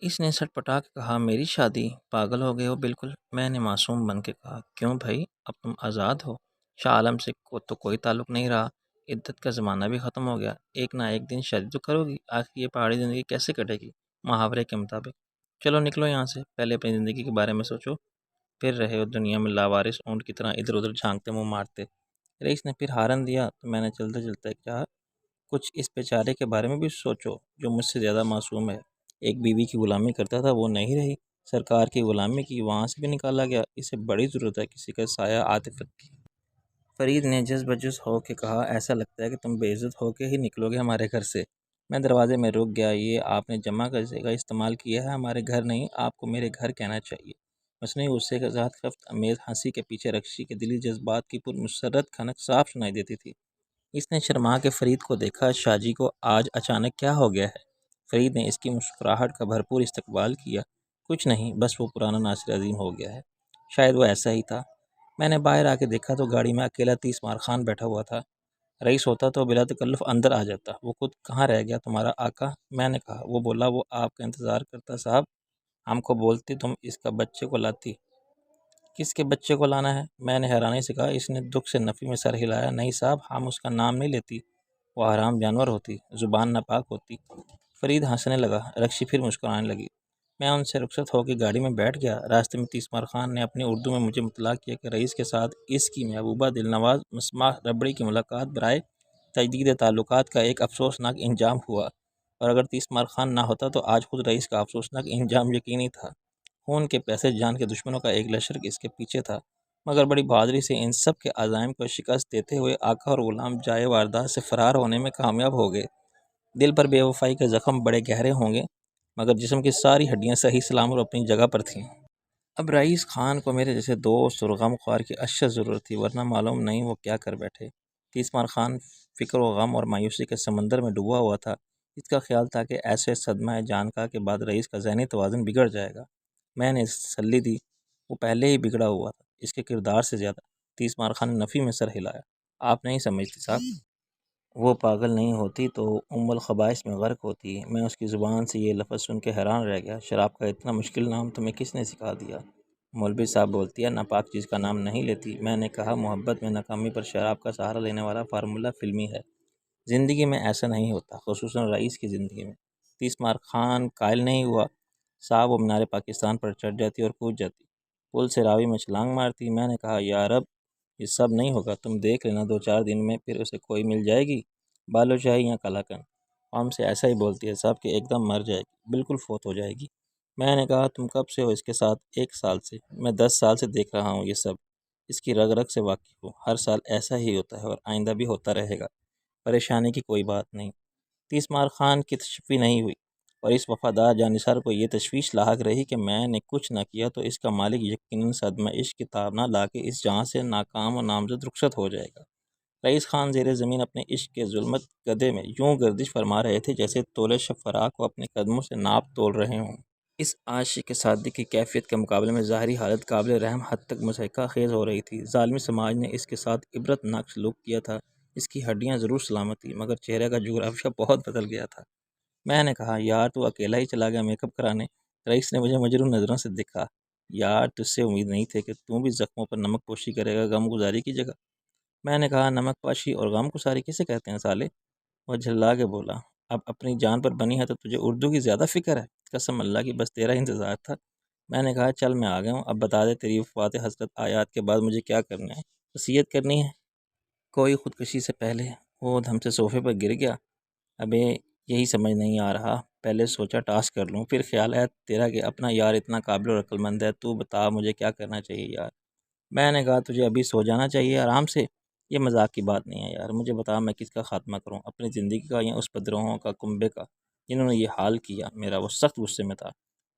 اس نے سٹپٹا کے کہا، میری شادی؟ پاگل ہو گئے ہو بالکل؟ میں نے معصوم بن کے کہا، کیوں بھائی، اب تم آزاد ہو، شاہ عالم سے تو کوئی تعلق نہیں رہا، عدت کا زمانہ بھی ختم ہو گیا، ایک نہ ایک دن شادی تو کرو گی، آخر یہ پہاڑی زندگی کیسے کٹے گی محاورے کے مطابق؟ چلو نکلو یہاں سے، پہلے اپنی زندگی کے بارے میں سوچو، پھر رہے ہو دنیا میں لاوارث اونٹ کی طرح ادھر ادھر جھانکتے منہ مارتے۔ رئیس نے پھر ہارن دیا تو میں نے چلتے چلتے کہا، کچھ اس بیچارے کے بارے میں بھی سوچو جو مجھ سے زیادہ معصوم ہے، ایک بیوی کی غلامی کرتا تھا، وہ نہیں رہی، سرکار کی غلامی کی، وہاں سے بھی نکالا گیا، اسے بڑی ضرورت ہے کسی کا سایہ عاطفت کی۔ فرید نے جز بجز ہو کے کہا، ایسا لگتا ہے کہ تم بے عزت ہو کے ہی نکلو گے ہمارے گھر سے۔ میں دروازے میں رک گیا، یہ آپ نے جمع کا استعمال کیا ہے، ہمارے گھر نہیں، آپ کو میرے گھر کہنا چاہیے۔ مصنوعی غصے کے ساتھ خفت امیز ہنسی کے پیچھے رکشی کے دلی جذبات کی پرمسرت کھنک صاف سنائی دیتی تھی۔ اس نے شرما کے فرید کو دیکھا، شاہ جی کو آج اچانک کیا ہو گیا ہے؟ فرید نے اس کی مسکراہٹ کا بھرپور استقبال کیا، کچھ نہیں، بس وہ پرانا ناصر عظیم ہو گیا ہے، شاید وہ ایسا ہی تھا۔ میں نے باہر آ کے دیکھا تو گاڑی میں اکیلا تیس مار خان بیٹھا ہوا تھا، رئیس ہوتا تو بلا تکلف اندر آ جاتا۔ وہ خود کہاں رہ گیا تمہارا آقا؟ میں نے کہا۔ وہ بولا، وہ آپ کا انتظار کرتا صاحب، ہم کو بولتی تم اس کا بچے کو لاتی۔ کس کے بچے کو لانا ہے؟ میں نے حیرانی سے کہا۔ اس نے دکھ سے نفی میں سر ہلایا، نہیں صاحب، ہم اس کا نام نہیں لیتی، وہ حرام جانور ہوتی، زبان ناپاک ہوتی۔ فرید ہنسنے لگا، رکشی پھر مسکرانے لگی۔ میں ان سے رخصت ہو کے گاڑی میں بیٹھ گیا۔ راستے میں تیسمار خان نے اپنی اردو میں مجھے مطلع کیا کہ رئیس کے ساتھ اس کی محبوبہ دلنواز مصباح ربڑی کی ملاقات برائے تجدید تعلقات کا ایک افسوسناک انجام ہوا، اور اگر تیسمار خان نہ ہوتا تو آج خود رئیس کا افسوسناک انجام یقینی تھا۔ خون کے پیسے جان کے دشمنوں کا ایک لشکر اس کے پیچھے تھا، مگر بڑی بہادری سے ان سب کے عزائم کو شکست دیتے ہوئے آقا اور غلام جائے واردات سے فرار ہونے میں کامیاب ہو گئے۔ دل پر بے وفائی کے زخم بڑے گہرے ہوں گے، مگر جسم کی ساری ہڈیاں صحیح سلامت اور اپنی جگہ پر تھیں۔ اب رئیس خان کو میرے جیسے دوست اور غم خوار کی اشد ضرورت تھی، ورنہ معلوم نہیں وہ کیا کر بیٹھے۔ تیسمار خان فکر و غم اور مایوسی کے سمندر میں ڈوبا ہوا تھا۔ اس کا خیال تھا کہ ایسے صدمہ جان کا کے بعد رئیس کا ذہنی توازن بگڑ جائے گا۔ میں نے تسلی دی، وہ پہلے ہی بگڑا ہوا تھا، اس کے کردار سے زیادہ۔ تیسمار خان نے نفی میں سر ہلایا، آپ نہیں سمجھتے صاحب، وہ پاگل نہیں ہوتی تو الخبائث میں غرق ہوتی۔ میں اس کی زبان سے یہ لفظ سن کے حیران رہ گیا۔ شراب کا اتنا مشکل نام تمہیں کس نے سکھا دیا؟ مولوی صاحب بولتی ہے، ناپاک چیز کا نام نہیں لیتی۔ میں نے کہا، محبت میں ناکامی پر شراب کا سہارا لینے والا فارمولہ فلمی ہے، زندگی میں ایسا نہیں ہوتا، خصوصاً رئیس کی زندگی میں۔ تیسمار خان قائل نہیں ہوا، صاحب وہ مینار پاکستان پر چڑھ جاتی اور کود جاتی، پل سے راوی میں چھلانگ مارتی۔ میں نے کہا، یا رب، یہ سب نہیں ہوگا، تم دیکھ لینا، 2-4 دن میں پھر اسے کوئی مل جائے گی، بالو شاہی یا کلاکن، ہم سے ایسا ہی بولتی ہے صاحب کہ ایک دم مر جائے گی، بالکل فوت ہو جائے گی۔ میں نے کہا، تم کب سے ہو اس کے ساتھ؟ 1 سال سے۔ میں 10 سال سے دیکھ رہا ہوں یہ سب، اس کی رگ رگ سے واقف ہوں، ہر سال ایسا ہی ہوتا ہے اور آئندہ بھی ہوتا رہے گا، پریشانی کی کوئی بات نہیں۔ تیسمار خان کی تشفی نہیں ہوئی، اور اس وفادار جانثار کو یہ تشویش لاحق رہی کہ میں نے کچھ نہ کیا تو اس کا مالک یقیناً صدمہ عشق کی تاب نہ لا کے اس جہاں سے ناکام و نامزد رخصت ہو جائے گا۔ رئیس خان زیر زمین اپنے عشق کے ظلمت گدھے میں یوں گردش فرما رہے تھے جیسے تولے شب فراق کو اپنے قدموں سے ناپ تول رہے ہوں۔ اس عاشق صادق کی کیفیت کے مقابلے میں ظاہری حالت قابل رحم حد تک مضحکہ خیز ہو رہی تھی۔ ظالمی سماج نے اس کے ساتھ عبرت ناک سلوک کیا تھا، اس کی ہڈیاں ضرور سلامت تھیں، مگر چہرے کا جغرافیہ بہت بدل گیا تھا۔ میں نے کہا، یار تو اکیلا ہی چلا گیا میک اپ کرانے؟ رئیس نے مجھے مجروح نظروں سے دیکھا، یار تجھ سے امید نہیں تھے کہ تم بھی زخموں پر نمک پوشی کرے گا غم گزاری کی جگہ۔ میں نے کہا، نمک پاشی اور غم گساری کسے کہتے ہیں سالے؟ وہ جھلا کے بولا، اب اپنی جان پر بنی ہے تو تجھے اردو کی زیادہ فکر ہے، قسم اللہ کی بس تیرا انتظار تھا۔ میں نے کہا، چل میں آ گیا ہوں، اب بتا دے تیری وفات حضرت آیات کے بعد مجھے کیا کرنا ہے؟ وصیت کرنی ہے کوئی خودکشی سے پہلے؟ وہ دھم سے صوفے پر گر گیا، ابے یہی سمجھ نہیں آ رہا، پہلے سوچا ٹاس کر لوں، پھر خیال آیا تیرا کہ اپنا یار اتنا قابل اور عقل مند ہے، تو بتا مجھے کیا کرنا چاہیے یار؟ میں نے کہا، تجھے ابھی سو جانا چاہیے آرام سے، یہ مذاق کی بات نہیں ہے یار، مجھے بتا میں کس کا خاتمہ کروں، اپنی زندگی کا یا اس بدروہوں کا کنبے کا جنہوں نے یہ حال کیا میرا؟ وہ سخت غصے میں تھا۔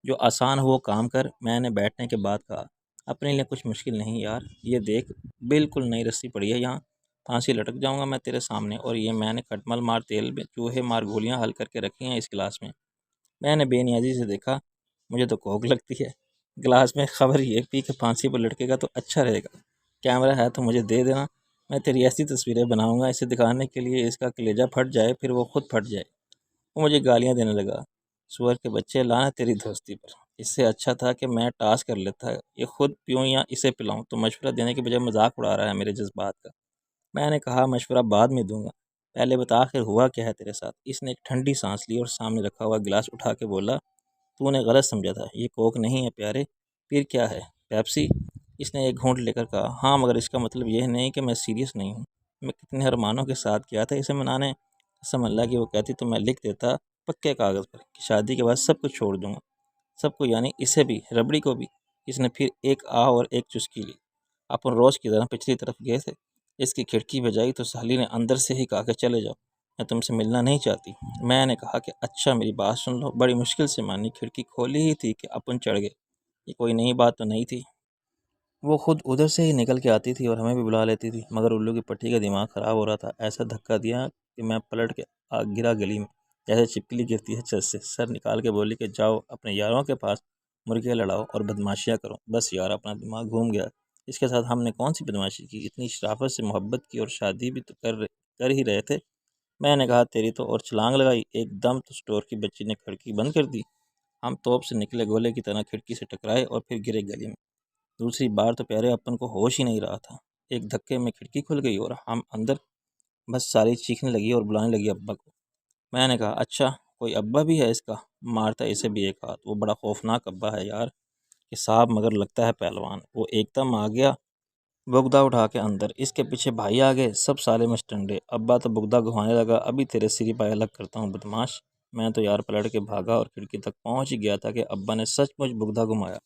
جو آسان ہو وہ کام کر، میں نے بیٹھنے کے بعد کہا، اپنے لیے کچھ مشکل نہیں یار، یہ دیکھ بالکل نئی رسی پڑی ہے یہاں، پھانسی لٹک جاؤں گا میں تیرے سامنے، اور یہ میں نے کھٹمل مار تیل میں چوہے مار گولیاں حل کر کے رکھی ہیں اس گلاس میں۔ میں نے بے نیازی سے دیکھا، مجھے تو کوک لگتی ہے، گلاس میں خبر یہ پی کہ پھانسی پر لٹکے گا تو اچھا رہے گا، کیمرہ ہے تو مجھے دے دینا، میں تیری ایسی تصویریں بناؤں گا اسے دکھانے کے لیے اس کا کلیجہ پھٹ جائے پھر وہ خود پھٹ جائے۔ وہ مجھے گالیاں دینے لگا، سور کے بچے، لانا تیری دوستی پر، اس سے اچھا تھا کہ میں ٹاس کر لیتا، یہ خود پیوں یا اسے پلاؤں۔ تو مشورہ دینے کے بجائے مذاق اڑا رہا ہے میرے جذبات کا۔ میں نے کہا مشورہ بعد میں دوں گا، پہلے بتا آخر ہوا کیا ہے تیرے ساتھ۔ اس نے ایک ٹھنڈی سانس لی اور سامنے رکھا ہوا گلاس اٹھا کے بولا، تو نے غلط سمجھا تھا، یہ کوک نہیں ہے پیارے۔ پھر کیا ہے؟ پیپسی؟ اس نے ایک گھونٹ لے کر کہا۔ ہاں، مگر اس کا مطلب یہ نہیں کہ میں سیریس نہیں ہوں۔ میں کتنے ارمانوں کے ساتھ کیا تھا اسے منانے، قسم اللہ کی وہ کہتی تو میں لکھ دیتا پکے کاغذ پر کہ شادی کے بعد سب کچھ چھوڑ دوں گا، سب کو، یعنی اسے بھی، ربڑی کو بھی۔ اس نے پھر ایک آہ اور ایک چسکی لی۔ اپن روز کی طرح پچھلی طرف گئے تھے۔ اس کی کھڑکی بجائی تو سالی نے اندر سے ہی کہا کہ چلے جاؤ، میں تم سے ملنا نہیں چاہتی۔ میں نے کہا کہ اچھا میری بات سن لو۔ بڑی مشکل سے مانی، کھڑکی کھولی ہی تھی کہ اپن چڑھ گئے۔ یہ کوئی نئی بات تو نہیں تھی، وہ خود ادھر سے ہی نکل کے آتی تھی اور ہمیں بھی بلا لیتی تھی، مگر الو کی پٹھی کا دماغ خراب ہو رہا تھا۔ ایسا دھکا دیا کہ میں پلٹ کے گرا گلی میں، جیسے چپکلی گرتی ہے چھت سے۔ سر نکال کے بولی کہ جاؤ اپنے یاروں کے پاس مرغیاں لڑاؤ اور بدماشیاں کرو۔ بس یار، اپنا دماغ گھوم گیا، اس کے ساتھ ہم نے کون سی بدماشی کی، اتنی شرافت سے محبت کی اور شادی بھی تو کر ہی رہے تھے۔ میں نے کہا تیری تو اور چھلانگ لگائی، ایک دم تو اسٹور کی بچی نے کھڑکی بند کر دی۔ ہم توپ سے نکلے گولے کی طرح کھڑکی سے ٹکرائے اور پھر گرے گلی میں۔ دوسری بار تو پیارے اپن کو ہوش ہی نہیں رہا تھا، ایک دھکے میں کھڑکی کھل گئی اور ہم اندر۔ بس ساری چیخنے لگی اور بلانے لگی ابا کو۔ میں نے کہا اچھا کوئی ابا بھی ہے اس کا؟ مارتا اسے بھی ایک ہاتھ، وہ بڑا خوفناک ابا ہے یار کہ صاحب، مگر لگتا ہے پہلوان۔ وہ ایک دم آ گیا بگدا اٹھا کے اندر، اس کے پیچھے بھائی آ گئے، سب سالے مسٹنڈے۔ ابا تو بگدا گھمانے لگا، ابھی تیرے سری پائے الگ کرتا ہوں بدماش۔ میں تو یار پلٹ کے بھاگا اور کھڑکی تک پہنچ ہی گیا تھا کہ ابا نے سچ مچ بگدا گھمایا۔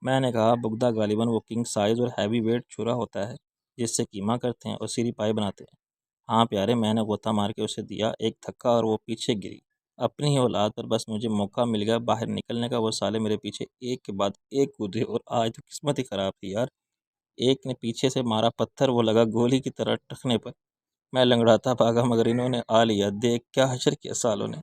میں نے کہا بگدا غالباً وہ کنگ سائز اور ہیوی ویٹ چھرا ہوتا ہے جس سے قیمہ کرتے ہیں اور سری پائے بناتے ہیں۔ ہاں پیارے، میں نے غوطہ مار کے اسے دیا ایک دھکا اور وہ پیچھے گری۔ اپنی ہی اولاد پر بس مجھے موقع مل گیا باہر نکلنے کا، وہ سالے میرے پیچھے ایک کے بعد ایک کودے اور آج تو قسمت ہی خراب تھی یار۔ ایک نے پیچھے سے مارا پتھر، وہ لگا گولی کی طرح ٹخنے پر۔ میں لنگڑاتا بھاگا مگر انہوں نے آ لیا، دیکھ کیا حشر کیا سالوں نے۔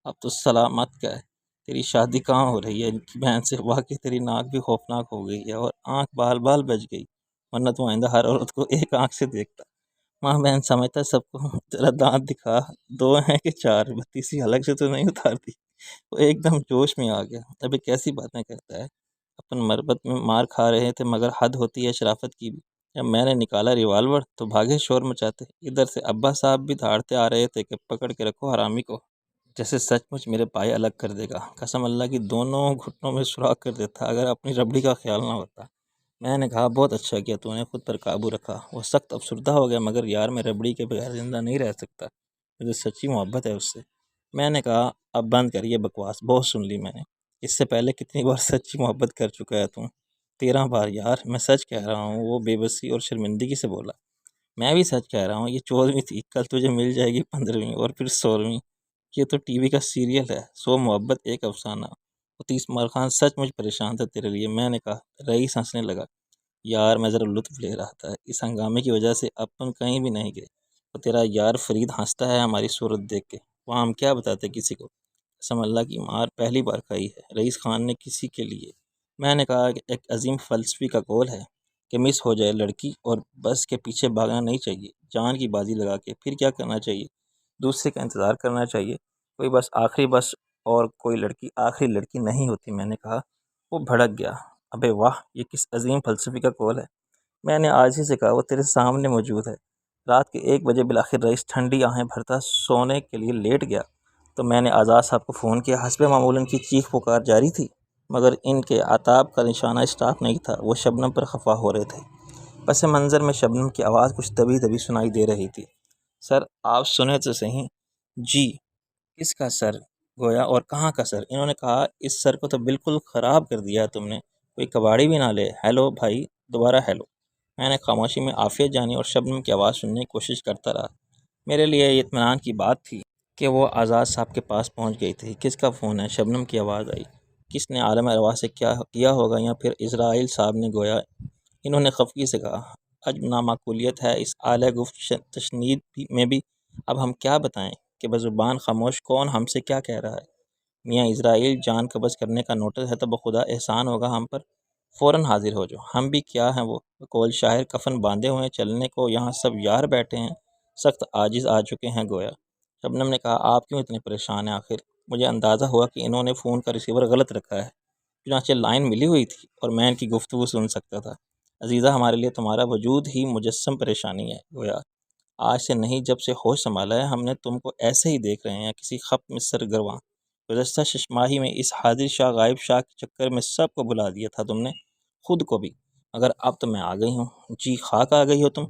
اب تو سلامت کا ہے، تیری شادی کہاں ہو رہی ہے ان کی بہن سے؟ واقعی تیری ناک بھی خوفناک ہو گئی ہے اور آنکھ بال بال بچ گئی، ورنہ تو آئندہ ہر عورت کو ایک آنکھ سے دیکھتا۔ ماں بہن سمجھتا سب کو، ذرا دانت دکھا، دو ہیں کہ چار؟ بتیسی الگ سے تو نہیں اتارتی؟ وہ ایک دم جوش میں آ گیا۔ ابھی کیسی باتیں کرتا ہے، اپن مربت میں مار کھا رہے تھے مگر حد ہوتی ہے شرافت کی بھی۔ جب میں نے نکالا ریوالور تو بھاگے شور مچاتے، ادھر سے ابا صاحب بھی دھاڑتے آ رہے تھے کہ پکڑ کے رکھو حرامی کو، جیسے سچ مچ میرے پائے الگ کر دے گا۔ قسم اللہ کی دونوں گھٹنوں میں سوراخ کر دیتا اگر اپنی ربڑی کا خیال نہ ہوتا۔ میں نے کہا بہت اچھا کیا تو نے خود پر قابو رکھا۔ وہ سخت افسردہ ہو گیا، مگر یار میں ربڑی کے بغیر زندہ نہیں رہ سکتا، مجھے سچی محبت ہے اس سے۔ میں نے کہا اب بند کر یہ بکواس، بہت سن لی میں نے، اس سے پہلے کتنی بار سچی محبت کر چکا ہے تو؟ 13 بار یار، میں سچ کہہ رہا ہوں۔ وہ بے بسی اور شرمندگی سے بولا۔ میں بھی سچ کہہ رہا ہوں، یہ 14ویں تھی، کل تجھے مل جائے گی 15ویں اور پھر 16ویں۔ یہ تو ٹی وی کا سیریل ہے، 100 محبت ایک افسانہ۔ وہ 30 مار خان سچ مچ پریشان تھا تیرے لیے۔ میں نے کہا۔ رئیس ہنسنے لگا۔ یار میں ذرا لطف لے رہا تھا، اس ہنگامے کی وجہ سے اپن کہیں بھی نہیں گئے، اور تیرا یار فرید ہنستا ہے ہماری صورت دیکھ کے، وہاں ہم کیا بتاتے کسی کو؟ قسم اللہ کی مار پہلی بار کھائی ہے رئیس خان نے کسی کے لیے۔ میں نے کہا کہ ایک عظیم فلسفی کا قول ہے کہ مس ہو جائے لڑکی اور بس کے پیچھے بھاگنا نہیں چاہیے، جان کی بازی لگا کے۔ پھر کیا کرنا چاہیے؟ دوسرے کا انتظار کرنا چاہیے، کوئی بس آخری بس، اور کوئی لڑکی آخری لڑکی نہیں ہوتی۔ میں نے کہا۔ وہ بھڑک گیا۔ ابے واہ، یہ کس عظیم فلسفی کا قول ہے؟ میں نے آج ہی سے کہا، وہ تیرے سامنے موجود ہے۔ رات کے 1 بجے بالآخر رئیس ٹھنڈی آہیں بھرتا سونے کے لیے لیٹ گیا تو میں نے آزاد صاحب کو فون کیا۔ حسب معمول ان کی چیخ پکار جاری تھی، مگر ان کے عتاب کا نشانہ اسٹاف نہیں تھا، وہ شبنم پر خفا ہو رہے تھے۔ پس منظر میں شبنم کی آواز کچھ دبی دبی سنائی دے رہی تھی۔ سر آپ سنیں تو صحیح۔ جی۔ کس کا سر؟ گویا اور کہاں کا سر؟ انہوں نے کہا اس سر کو تو بالکل خراب کر دیا ہے تم نے، کوئی کباڑی بھی نہ لے۔ ہیلو بھائی، دوبارہ ہیلو۔ میں نے خاموشی میں عافیت جانی اور شبنم کی آواز سننے کی کوشش کرتا رہا۔ میرے لیے یہ اطمینان کی بات تھی کہ وہ آزاد صاحب کے پاس پہنچ گئی تھی۔ کس کا فون ہے؟ شبنم کی آواز آئی۔ کس نے عالم ارواح سے کیا کیا ہوگا، یا پھر اسرائیل صاحب نے؟ گویا انہوں نے خفگی سے کہا۔ عجب نامعقولیت ہے اس اعلی گفت تشنید میں بھی۔ اب ہم کیا بتائیں کہ بزبان خاموش کون ہم سے کیا کہہ رہا ہے؟ میاں اسرائیل، جان قبض کرنے کا نوٹس ہے تو بخدا احسان ہوگا ہم پر، فوراً حاضر ہو جو۔ ہم بھی کیا ہیں، وہ قول شاعر کفن باندھے ہوئے چلنے کو، یہاں سب یار بیٹھے ہیں، سخت عاجز آ چکے ہیں گویا۔ شبنم نے کہا آپ کیوں اتنے پریشان ہیں آخر؟ مجھے اندازہ ہوا کہ انہوں نے فون کا ریسیور غلط رکھا ہے، چنانچہ لائن ملی ہوئی تھی اور میں ان کی گفتگو سن سکتا تھا۔ عزیزہ، ہمارے لیے تمہارا وجود ہی مجسم پریشانی ہے گویا۔ آج سے نہیں، جب سے ہوش سنبھالا ہے ہم نے تم کو ایسے ہی دیکھ رہے ہیں، کسی خط میں سرگرواں۔ گزشتہ 6 ماہی میں اس حاضر شاہ غائب شاہ کے چکر میں سب کو بھلا دیا تھا تم نے، خود کو بھی، مگر اب تو میں آ گئی ہوں۔ جی خاک آ گئی ہو تم،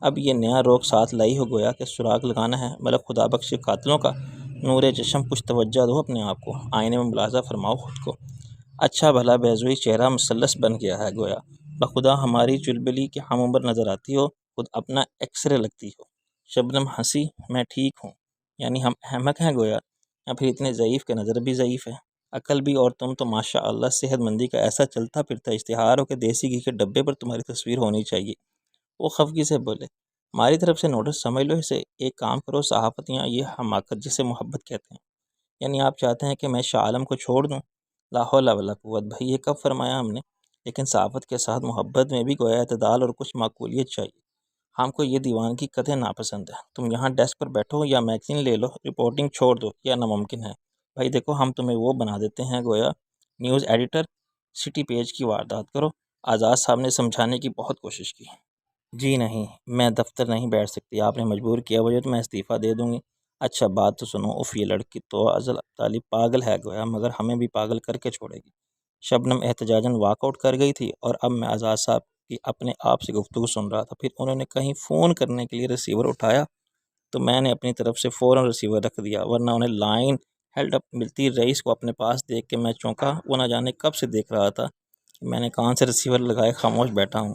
اب یہ نیا روگ ساتھ لائی ہو گویا کہ سراغ لگانا ہے۔ ملک خدا بخش قاتلوں کا نور چشم، کچھ توجہ دو اپنے آپ کو، آئینے میں ملاحظہ فرماؤ خود کو۔ اچھا بھلا بیضوی چہرہ مثلث بن گیا ہے گویا، بخدا ہماری چلبلی کے ہم عمر نظر آتی ہو، خود اپنا ایکس رے لگتی ہو۔ شبنم ہنسی، میں ٹھیک ہوں، یعنی ہم احمق ہیں گویا، یا پھر اتنے ضعیف کہ نظر بھی ضعیف ہے، عقل بھی، اور تم تو ماشاء اللہ صحت مندی کا ایسا چلتا پھرتا اشتہار ہو کہ دیسی گھی کے ڈبے پر تمہاری تصویر ہونی چاہیے۔ وہ خفگی سے بولے، ہماری طرف سے نوٹس سمجھ لو اسے، ایک کام کرو، صحافت یا یہ حماقت جسے محبت کہتے ہیں، یعنی آپ چاہتے ہیں کہ میں شاہ عالم کو چھوڑ دوں؟ لا حول ولا قوت، بھائی یہ کب فرمایا ہم نے؟ لیکن صحافت کے ساتھ محبت میں بھی گویا اعتدال اور کچھ معقولیت چاہیے۔ ہم کو یہ دیوانگی قطعی ناپسند ہے، تم یہاں ڈیسک پر بیٹھو یا میگزین لے لو، رپورٹنگ چھوڑ دو، یا ناممکن ہے؟ بھائی دیکھو، ہم تمہیں وہ بنا دیتے ہیں گویا نیوز ایڈیٹر، سٹی پیج کی واردات کرو۔ آزاد صاحب نے سمجھانے کی بہت کوشش کی۔ جی نہیں، میں دفتر نہیں بیٹھ سکتی، آپ نے مجبور کیا مجھے تو میں استعفیٰ دے دوں گی۔ اچھا بات تو سنو، اف یہ لڑکی تو ازل طالب پاگل ہے گویا، مگر ہمیں بھی پاگل کر کے چھوڑے گی۔ شبنم احتجاجاً واک آؤٹ کر گئی تھی، اور اب میں آزاد صاحب کی اپنے آپ سے گفتگو سن رہا تھا۔ پھر انہوں نے کہیں فون کرنے کے لیے ریسیور اٹھایا تو میں نے اپنی طرف سے فوراً ریسیور رکھ دیا، ورنہ انہیں لائن ہیلڈ اپ ملتی رئیس کو اپنے پاس دیکھ کے میں چونکا، وہ نہ جانے کب سے دیکھ رہا تھا کہ میں نے کان سے ریسیور لگائے خاموش بیٹھا ہوں۔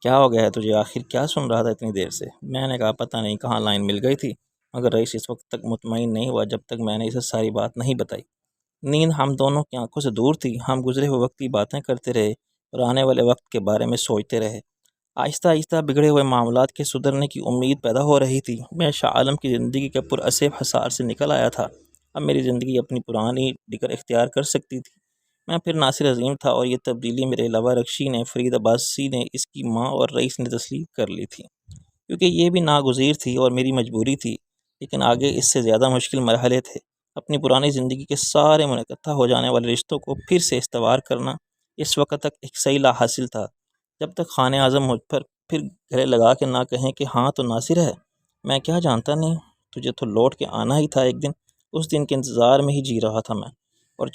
کیا ہو گیا ہے تجھے آخر، کیا سن رہا تھا اتنی دیر سے؟ میں نے کہا پتہ نہیں کہاں لائن مل گئی تھی، مگر رئیس اس وقت تک مطمئن نہیں ہوا جب تک میں نے اسے ساری بات نہیں بتائی۔ نیند ہم دونوں کی آنکھوں سے دور تھی، ہم گزرے ہوئے وقت کی باتیں کرتے رہے اور آنے والے وقت کے بارے میں سوچتے رہے۔ آہستہ آہستہ بگڑے ہوئے معاملات کے سدھرنے کی امید پیدا ہو رہی تھی۔ میں شاہ عالم کی زندگی کے پراسے حصار سے نکل آیا تھا، اب میری زندگی اپنی پرانی ڈگر اختیار کر سکتی تھی۔ میں پھر ناصر عظیم تھا، اور یہ تبدیلی میرے علاوہ رکشی نے، فرید عباسی نے، اس کی ماں اور رئیس نے تسلیم کر لی تھی، کیونکہ یہ بھی ناگزیر تھی اور میری مجبوری تھی۔ لیکن آگے اس سے زیادہ مشکل مرحلے تھے۔ اپنی پرانی زندگی کے سارے منقطع ہو جانے والے رشتوں کو پھر سے استوار کرنا اس وقت تک ایک صحیح لا حاصل تھا، جب تک خان اعظم مجھ پر پھر گلے لگا کے نہ کہیں کہ ہاں تو ناصر ہے۔ میں کیا جانتا نہیں، تجھے تو لوٹ کے آنا ہی تھا ایک دن، اس دن کے انتظار میں ہی جی رہا تھا میں۔ اور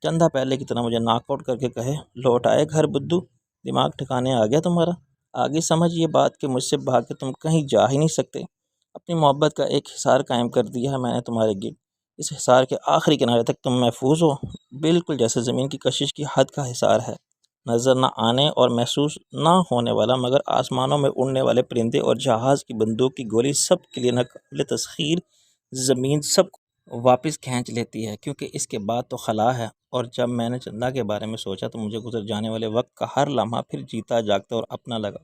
چندہ پہلے کی طرح مجھے ناک آؤٹ کر کے کہے، لوٹ آئے گھر بدو، دماغ ٹھکانے آ گیا تمہارا؟ آگے سمجھ یہ بات کہ مجھ سے بھاگ کے تم کہیں جا ہی نہیں سکتے۔ اپنی محبت کا ایک حصار قائم کر دیا ہے میں نے تمہارے گرد، اس حصار کے آخری کنارے تک تم محفوظ ہو، بالکل جیسے زمین کی کشش کی حد کا حصار ہے، نظر نہ آنے اور محسوس نہ ہونے والا، مگر آسمانوں میں اڑنے والے پرندے اور جہاز کی بندوق کی گولی سب کے لیے ناقابل تسخیر زمین سب کو واپس کھینچ لیتی ہے، کیونکہ اس کے بعد تو خلا ہے۔ اور جب میں نے چندہ کے بارے میں سوچا تو مجھے گزر جانے والے وقت کا ہر لمحہ پھر جیتا جاگتا اور اپنا لگا۔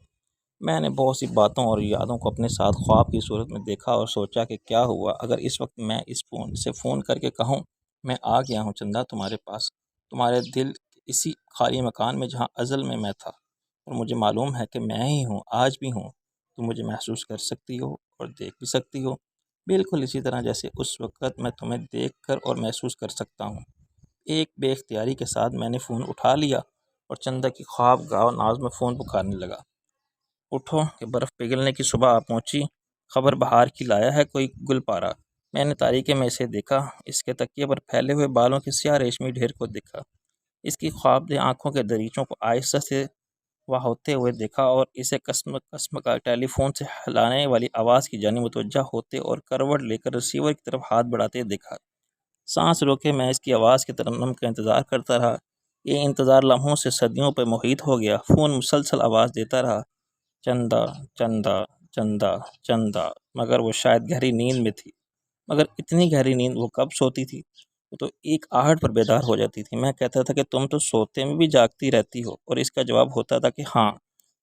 میں نے بہت سی باتوں اور یادوں کو اپنے ساتھ خواب کی صورت میں دیکھا اور سوچا کہ کیا ہوا اگر اس وقت میں اس فون کر کے کہوں، میں آ گیا ہوں چندہ تمہارے پاس، تمہارے دل اسی خالی مکان میں جہاں ازل میں تھا، اور مجھے معلوم ہے کہ میں ہی ہوں، آج بھی ہوں۔ تم مجھے محسوس کر سکتی ہو اور دیکھ بھی سکتی ہو، بالکل اسی طرح جیسے اس وقت میں تمہیں دیکھ کر اور محسوس کر سکتا ہوں۔ ایک بے اختیاری کے ساتھ میں نے فون اٹھا لیا اور چندہ کی خواب گاہ ناز میں فون پکارنے لگا۔ اٹھو کہ برف پگھلنے کی صبح آ پہنچی، خبر بہار کی لایا ہے کوئی گل پارا۔ میں نے تاریکی میں اسے دیکھا، اس کے تکیے پر پھیلے ہوئے بالوں کے سیاہ ریشمی ڈھیر کو دیکھا، اس کی خوابدہ آنکھوں کے دریچوں کو آہستہ سے ہوتے ہوئے دیکھا، اور اسے قسم کا ٹیلی فون سے ہلانے والی آواز کی جانب متوجہ ہوتے اور کروٹ لے کر ریسیور کی طرف ہاتھ بڑھاتے دیکھا۔ سانس روکے میں اس کی آواز کے ترنم کا انتظار کرتا رہا۔ یہ انتظار لمحوں سے صدیوں پہ محیط ہو گیا۔ فون مسلسل آواز دیتا رہا، چندہ چندہ چندہ چندہ، مگر وہ شاید گہری نیند میں تھی۔ مگر اتنی گہری نیند وہ کب سوتی تھی؟ وہ تو ایک آہٹ پر بیدار ہو جاتی تھی۔ میں کہتا تھا کہ تم تو سوتے میں بھی جاگتی رہتی ہو، اور اس کا جواب ہوتا تھا کہ ہاں،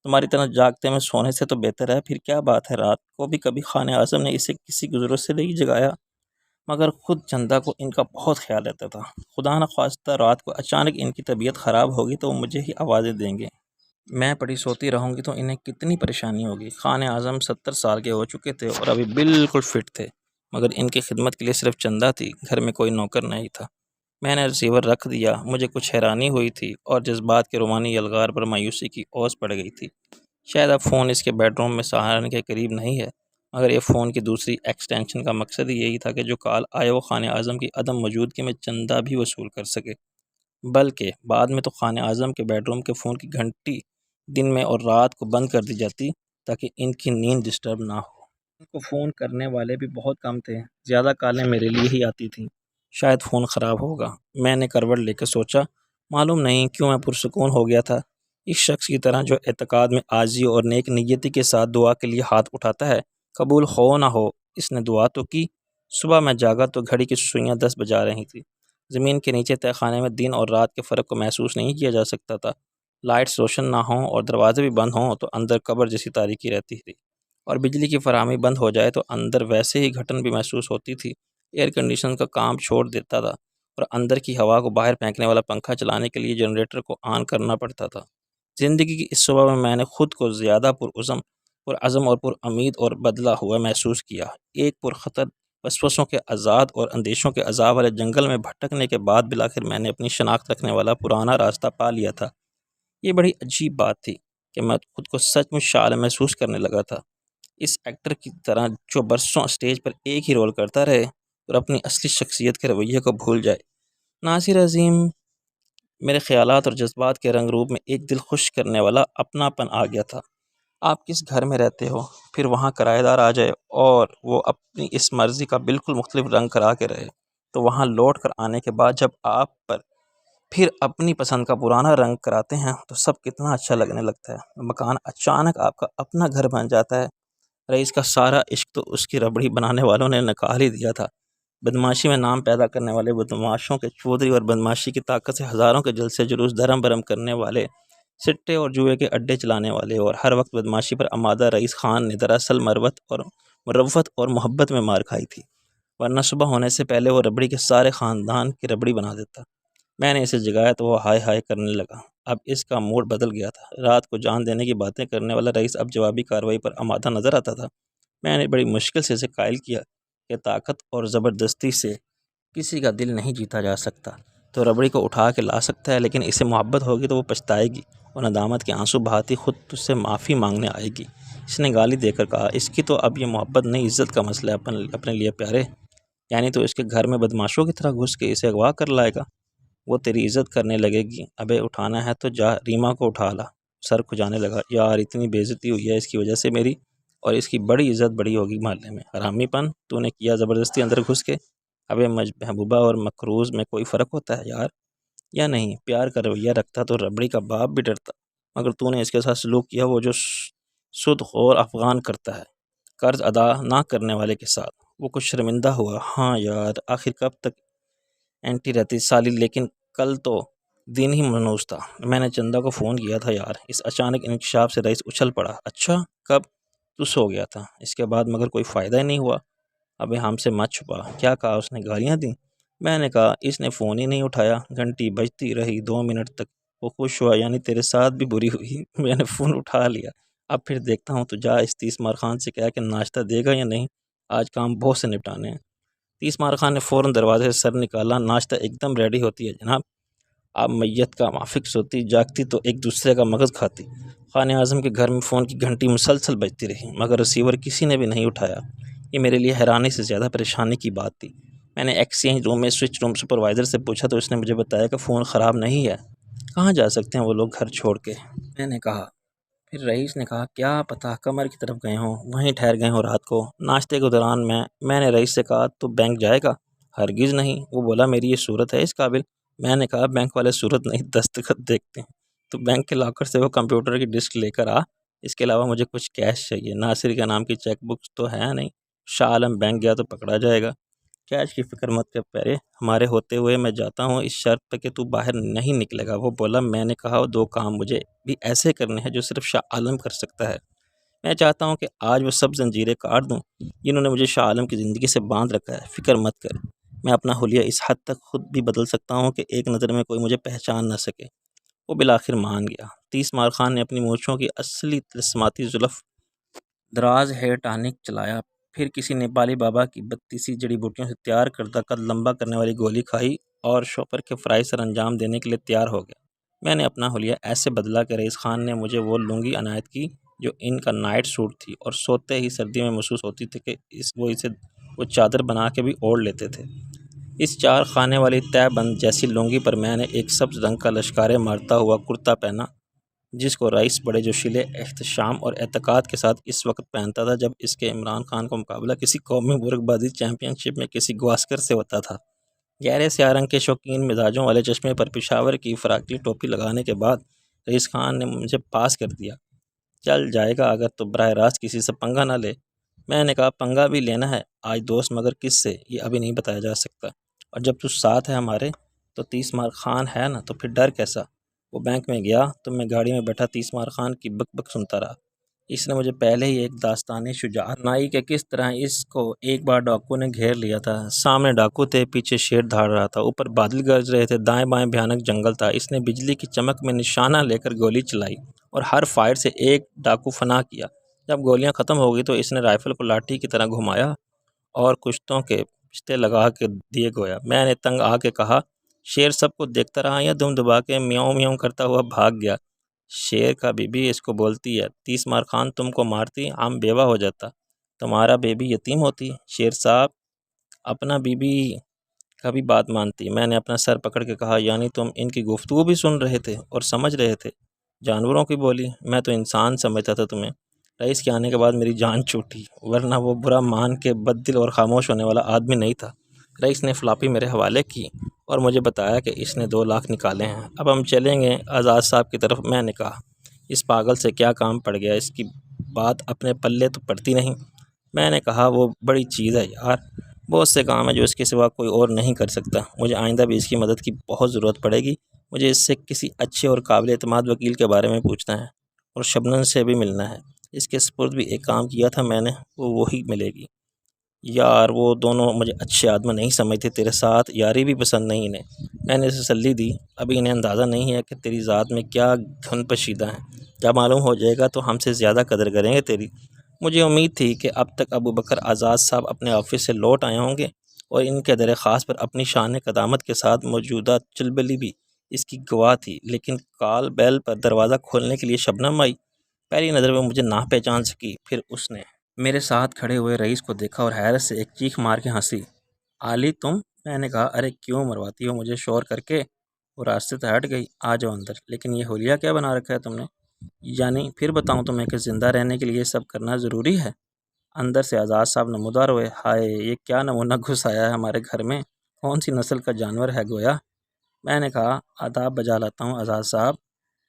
تمہاری طرح جاگتے میں سونے سے تو بہتر ہے۔ پھر کیا بات ہے، رات کو بھی کبھی خان اعظم نے اسے کسی کی ضرورت سے نہیں جگایا، مگر خود چندہ کو ان کا بہت خیال رہتا تھا۔ خدا نخواستہ رات کو اچانک ان کی طبیعت خراب ہوگی تو وہ مجھے ہی آوازیں دیں گے، میں پڑی سوتی رہوں گی تو انہیں کتنی پریشانی ہوگی۔ خان اعظم 70 سال کے ہو چکے تھے اور ابھی بالکل فٹ تھے، مگر ان کی خدمت کے لیے صرف چندہ تھی، گھر میں کوئی نوکر نہیں تھا۔ میں نے ریسیور رکھ دیا۔ مجھے کچھ حیرانی ہوئی تھی اور جذبات کے رومانی الغار پر مایوسی کی اوس پڑ گئی تھی۔ شاید اب فون اس کے بیڈ روم میں سہارن کے قریب نہیں ہے، مگر یہ فون کی دوسری ایکسٹینشن کا مقصد ہی یہی تھا کہ جو کال آئے وہ خانہ اعظم کی عدم موجودگی میں چندہ بھی وصول کر سکے۔ بلکہ بعد میں تو خانہ اعظم کے بیڈ روم کے فون کی گھنٹی دن میں اور رات کو بند کر دی جاتی تاکہ ان کی نیند ڈسٹرب نہ ہو۔ ان کو فون کرنے والے بھی بہت کم تھے، زیادہ کالیں میرے لیے ہی آتی تھیں۔ شاید فون خراب ہوگا، میں نے کروٹ لے کے سوچا۔ معلوم نہیں کیوں میں پرسکون ہو گیا تھا، اس شخص کی طرح جو اعتقاد میں عاجزی اور نیک نیتی کے ساتھ دعا کے لیے ہاتھ اٹھاتا ہے۔ قبول ہو نہ ہو، اس نے دعا تو کی۔ صبح میں جاگا تو گھڑی کی سوئیاں 10 بجا رہی تھیں۔ زمین کے نیچے تہہ خانے میں دن اور رات کے فرق کو محسوس نہیں کیا جا سکتا تھا۔ لائٹس روشن نہ ہوں اور دروازے بھی بند ہوں تو اندر قبر جیسی تاریکی رہتی تھی، اور بجلی کی فراہمی بند ہو جائے تو اندر ویسے ہی گھٹن بھی محسوس ہوتی تھی۔ ایئر کنڈیشن کا کام چھوڑ دیتا تھا اور اندر کی ہوا کو باہر پھینکنے والا پنکھا چلانے کے لیے جنریٹر کو آن کرنا پڑتا تھا۔ زندگی کی اس صبح میں نے خود کو زیادہ پرعزم اور پر امید اور بدلہ ہوا محسوس کیا۔ ایک پرخطر وسوسوں کے عذاب اور اندیشوں کے عذاب والے جنگل میں بھٹکنے کے بعد بالآخر میں نے اپنی شناخت رکھنے والا پرانا راستہ پا لیا تھا۔ یہ بڑی عجیب بات تھی کہ میں خود کو سچ مچ شاعر محسوس کرنے لگا تھا، اس ایکٹر کی طرح جو برسوں اسٹیج پر ایک ہی رول کرتا رہے اور اپنی اصلی شخصیت کے رویے کو بھول جائے۔ ناصر عظیم، میرے خیالات اور جذبات کے رنگ روپ میں ایک دل خوش کرنے والا اپناپن آ گیا تھا۔ آپ کس گھر میں رہتے ہو، پھر وہاں کرایہ دار آ جائے اور وہ اپنی اس مرضی کا بالکل مختلف رنگ کرا کے رہے، تو وہاں لوٹ کر آنے کے بعد جب آپ پر پھر اپنی پسند کا پرانا رنگ کراتے ہیں تو سب کتنا اچھا لگنے لگتا ہے۔ مکان اچانک آپ کا اپنا گھر بن جاتا ہے۔ رئیس کا سارا عشق تو اس کی ربڑی بنانے والوں نے نکال ہی دیا تھا۔ بدماشی میں نام پیدا کرنے والے بدماشوں کے چودھری اور بدماشی کی طاقت سے ہزاروں کے جلسے جلوس دھرم برم کرنے والے، سٹے اور جوئے کے اڈے چلانے والے اور ہر وقت بدماشی پر آمادہ رئیس خان نے دراصل مروت اور محبت میں مار کھائی تھی، ورنہ صبح ہونے سے پہلے وہ ربڑی کے سارے خاندان کی ربڑی بنا دیتا۔ میں نے اسے جگایا تو وہ ہائے ہائے کرنے لگا۔ اب اس کا موڈ بدل گیا تھا۔ رات کو جان دینے کی باتیں کرنے والا رئیس اب جوابی کارروائی پر آمادہ نظر آتا تھا۔ میں نے بڑی مشکل سے اسے قائل کیا کہ طاقت اور زبردستی سے کسی کا دل نہیں جیتا جا سکتا۔ تو ربڑی کو اٹھا کے لا سکتا ہے، لیکن اسے محبت ہوگی تو وہ پچھتائے گی اور ندامت کے آنسو بہاتی خود تجھ سے معافی مانگنے آئے گی۔ اس نے گالی دے کر کہا، اس کی تو اب یہ محبت نہیں عزت کا مسئلہ ہے اپنے لیے پیارے۔ یعنی تو اس کے گھر میں بدماشوں کی طرح گھس کے اسے اغوا کر لائے گا؟ وہ تیری عزت کرنے لگے گی۔ ابے اٹھانا ہے تو جا ریما کو اٹھا لا۔ سر کھجانے لگا، یار اتنی بے عزتی ہوئی ہے اس کی وجہ سے میری، اور اس کی بڑی عزت بڑی ہوگی محلے میں۔ حرامی پن تو نے کیا زبردستی اندر گھس کے۔ ابے محبوبہ اور مکروز میں کوئی فرق ہوتا ہے یار، یا نہیں؟ پیار کا رویہ رکھتا تو ربڑی کا باپ بھی ڈرتا، مگر تو نے اس کے ساتھ سلوک کیا وہ جو سود خور افغان کرتا ہے، قرض ادا نہ کرنے والے کے ساتھ۔ وہ کچھ شرمندہ ہوا۔ ہاں یار، آخر کب تک اینٹی رہتی سالی، لیکن کل تو دن ہی منوس تھا۔ میں نے چندہ کو فون کیا تھا یار۔ اس اچانک انکشاف سے رئیس اچھل پڑا۔ اچھا کب؟ تو سو گیا تھا۔ اس کے بعد مگر کوئی فائدہ ہی نہیں ہوا۔ ابے ہم سے مت چھپا، کیا کہا اس نے؟ گالیاں دیں؟ میں نے کہا اس نے فون ہی نہیں اٹھایا، گھنٹی بجتی رہی 2 منٹ تک۔ وہ خوش ہوا، یعنی تیرے ساتھ بھی بری ہوئی۔ میں نے فون اٹھا لیا۔ اب پھر دیکھتا ہوں، تو جا اس 30 مار خان سے کہا کہ ناشتہ دے گا یا نہیں، آج کام بہت سے نپٹانے ہیں۔ 30 مار خان نے فوراً دروازے سے سر نکالا۔ ناشتہ ایک دم ریڈی ہوتی ہے جناب۔ آپ میت کا مافک سوتی جاگتی تو ایک دوسرے کا مغز کھاتی۔ خانہ اعظم کے گھر میں فون کی گھنٹی مسلسل بجتی رہی، مگر ریسیور کسی نے بھی نہیں اٹھایا۔ یہ میرے لیے حیرانی سے زیادہ پریشانی کی بات تھی۔ میں نے ایکسچینج روم میں سوئچ روم سپروائزر سے پوچھا تو اس نے مجھے بتایا کہ فون خراب نہیں ہے۔ کہاں جا سکتے ہیں وہ لوگ گھر چھوڑ کے؟ میں نے کہا۔ پھر رئیس نے کہا، کیا پتہ کمر کی طرف گئے ہوں، وہیں ٹھہر گئے ہوں رات کو۔ ناشتے کے دوران میں نے رئیس سے کہا، تو بینک جائے گا؟ ہرگز نہیں۔ وہ بولا، میری یہ صورت ہے اس قابل؟ میں نے کہا، بینک والے صورت نہیں دستخط دیکھتے ہیں، تو بینک کے لاکر سے وہ کمپیوٹر کی ڈسک لے کر آ۔ اس کے علاوہ مجھے کچھ کیش چاہیے۔ ناصر کے نام کی چیک بک تو ہے نہیں، شاہ عالم بینک گیا تو پکڑا جائے گا۔ کیش کی فکر مت کر پیارے، ہمارے ہوتے ہوئے میں جاتا ہوں، اس شرط پہ کہ تو باہر نہیں نکلے گا۔ وہ بولا، میں نے کہا، 2 کام مجھے بھی ایسے کرنے ہیں جو صرف شاہ عالم کر سکتا ہے۔ میں چاہتا ہوں کہ آج وہ سب زنجیریں کاٹ دوں جنہوں نے مجھے شاہ عالم کی زندگی سے باندھ رکھا ہے۔ فکر مت کر، میں اپنا حلیہ اس حد تک خود بھی بدل سکتا ہوں کہ ایک نظر میں کوئی مجھے پہچان نہ سکے۔ وہ بالآخر مان گیا۔ 30 مار خان نے اپنی مونچھوں کی اصلی تلسماتی زلف دراز ہیئر ٹانک چلایا، پھر کسی نیپالی بابا کی 32 جڑی بوٹیوں سے تیار کردہ قد لمبا کرنے والی گولی کھائی اور شوپر کے فرائی سر انجام دینے کے لیے تیار ہو گیا۔ میں نے اپنا حلیہ ایسے بدلا کہ رئیس خان نے مجھے وہ لنگی عنایت کی جو ان کا نائٹ سوٹ تھی، اور سوتے ہی سردی میں محسوس ہوتی تھی کہ وہ چادر بنا کے بھی اوڑھ لیتے تھے۔ اس 4 خانے والی تہہ بند جیسی لنگی پر میں نے ایک سبز رنگ کا لشکارے مارتا ہوا کرتا پہنا، جس کو رئیس بڑے جوشیلے احتشام اور اعتقاد کے ساتھ اس وقت پہنتا تھا جب اس کے عمران خان کا مقابلہ کسی قومی برگ بازی چیمپئن شپ میں کسی گواسکر سے ہوتا تھا۔ گہرے سیاہ رنگ کے شوقین مزاجوں والے چشمے پر پشاور کی فراقی ٹوپی لگانے کے بعد رئیس خان نے مجھے پاس کر دیا۔ چل جائے گا اگر تو براہ راست کسی سے پنگا نہ لے۔ میں نے کہا پنگا بھی لینا ہے آج دوست، مگر کس سے یہ ابھی نہیں بتایا جا سکتا، اور جب تو ساتھ ہے ہمارے تو 30 مار خان ہے نا، تو پھر ڈر کیسا؟ وہ بینک میں گیا تو میں گاڑی میں بیٹھا 30 مار خان کی بک بک سنتا رہا۔ اس نے مجھے پہلے ہی ایک داستان شجاعت سنائی کہ کس طرح اس کو ایک بار ڈاکو نے گھیر لیا تھا۔ سامنے ڈاکو تھے، پیچھے شیر دھاڑ رہا تھا، اوپر بادل گرج رہے تھے، دائیں بائیں بھیانک جنگل تھا۔ اس نے بجلی کی چمک میں نشانہ لے کر گولی چلائی اور ہر فائر سے ایک ڈاکو فنا کیا۔ جب گولیاں ختم ہو گئی تو اس نے رائفل کو لاٹھی کی طرح گھمایا اور کشتوں کے پشتے لگا کے دیے گویا۔ میں نے تنگ آ کے کہا شیر سب کو دیکھتا رہا یا دم دبا کے میاؤں میاؤں کرتا ہوا بھاگ گیا؟ شیر کا بیوی اس کو بولتی ہے 30 مار خان تم کو مارتی ہم بیوہ ہو جاتا، تمہارا بیبی یتیم ہوتی۔ شیر صاحب اپنا بیبی کا بھی بات مانتی۔ میں نے اپنا سر پکڑ کے کہا یعنی تم ان کی گفتگو بھی سن رہے تھے اور سمجھ رہے تھے؟ جانوروں کی بولی، میں تو انسان سمجھتا تھا تمہیں۔ رئیس کے آنے کے بعد میری جان چھوٹی، ورنہ وہ برا مان کے بد دل اور خاموش ہونے والا آدمی نہیں تھا۔ رئیس نے فلاپی میرے حوالے کی اور مجھے بتایا کہ اس نے 2 لاکھ نکالے ہیں، اب ہم چلیں گے آزاد صاحب کی طرف۔ میں نے کہا اس پاگل سے کیا کام پڑ گیا، اس کی بات اپنے پلے تو پڑتی نہیں۔ میں نے کہا وہ بڑی چیز ہے یار، بہت سے کام ہیں جو اس کے سوا کوئی اور نہیں کر سکتا، مجھے آئندہ بھی اس کی مدد کی بہت ضرورت پڑے گی۔ مجھے اس سے کسی اچھے اور قابل اعتماد وکیل کے بارے میں پوچھنا ہے، اور شبنم سے بھی ملنا ہے، اس کے سپرد بھی ایک کام کیا تھا میں نے، وہ وہی ملے گی۔ یار وہ دونوں مجھے اچھے آدمی نہیں سمجھتے، تیرے ساتھ یاری بھی پسند نہیں انہیں۔ میں نے تسلی دی ابھی انہیں اندازہ نہیں ہے کہ تیری ذات میں کیا گھن پشیدہ ہیں، جب معلوم ہو جائے گا تو ہم سے زیادہ قدر کریں گے تیری۔ مجھے امید تھی کہ اب تک ابو بکر آزاد صاحب اپنے آفس سے لوٹ آئے ہوں گے اور ان کے در خاص پر اپنی شان قدامت کے ساتھ موجودہ چلبلی بھی اس کی گواہ تھی، لیکن کال بیل پر دروازہ کھولنے کے لیے شبنم آئی۔ پہلی نظر میں مجھے نہ پہچان سکی، پھر اس نے میرے ساتھ کھڑے ہوئے رئیس کو دیکھا اور حیرت سے ایک چیخ مار کے ہنسی۔ علی تم؟ میں نے کہا ارے کیوں مرواتی ہو مجھے شور کر کے؟ وہ راستے سے ہٹ گئی۔ آ جاؤ اندر۔ لیکن یہ حلیہ کیا بنا رکھا ہے تم نے؟ یعنی پھر بتاؤں تمہیں کہ زندہ رہنے کے لیے یہ سب کرنا ضروری ہے؟ اندر سے آزاد صاحب نمودار ہوئے۔ ہائے یہ کیا نمونہ گھس آیا ہے ہمارے گھر میں، کون سی نسل کا جانور ہے گویا؟ میں نے کہا آداب بجا لاتا ہوں آزاد صاحب،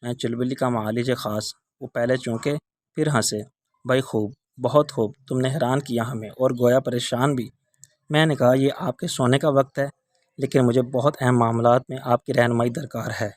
میں چلبلی کا معالج خاص۔ وہ پہلے چونکے پھر ہنسے۔ بھائی خوب، بہت خوب، تم نے حیران کیا ہمیں، اور گویا پریشان بھی۔ میں نے کہا یہ آپ کے سونے کا وقت ہے، لیکن مجھے بہت اہم معاملات میں آپ کی رہنمائی درکار ہے۔